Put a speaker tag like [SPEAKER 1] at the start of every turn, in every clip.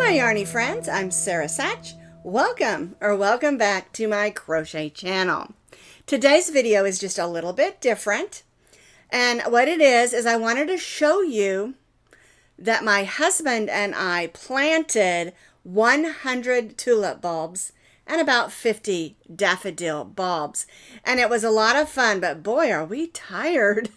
[SPEAKER 1] my yarny friends, I'm Sara Sach. Welcome back to my crochet channel. Today's video is just a little bit different. And what it is I wanted to show you that my husband and I planted 100 tulip bulbs and about 50 daffodil bulbs. And it was a lot of fun, but boy, are we tired.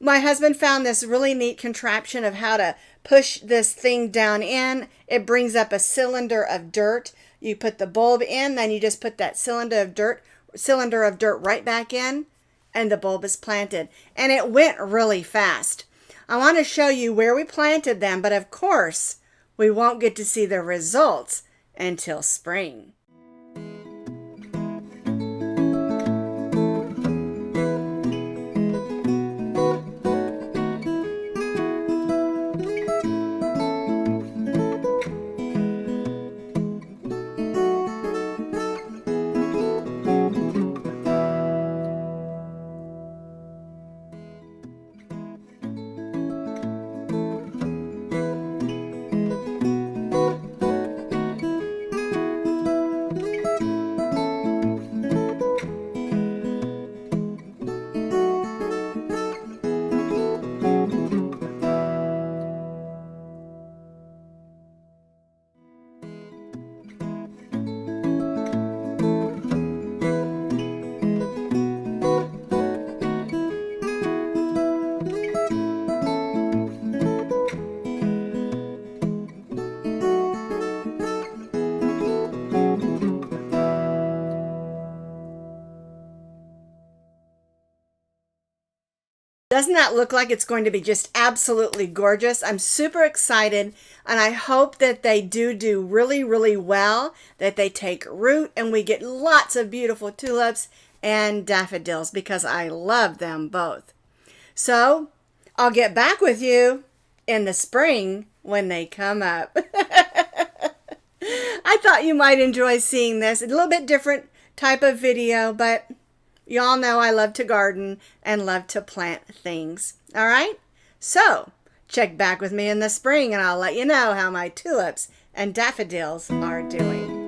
[SPEAKER 1] My husband found this really neat contraption of how to push this thing down in. It brings up a cylinder of dirt. You put the bulb in, then you just put that cylinder of dirt right back in, and the bulb is planted. And it went really fast. I want to show you where we planted them, but of course, we won't get to see the results until spring. Doesn't that look like it's going to be just absolutely gorgeous? I'm super excited, and I hope that they do really, really well, that they take root and we get lots of beautiful tulips and daffodils because I love them both. So I'll get back with you in the spring when they come up. I thought you might enjoy seeing this. A little bit different type of video, but y'all know I love to garden and love to plant things. All right? So, check back with me in the spring and I'll let you know how my tulips and daffodils are doing.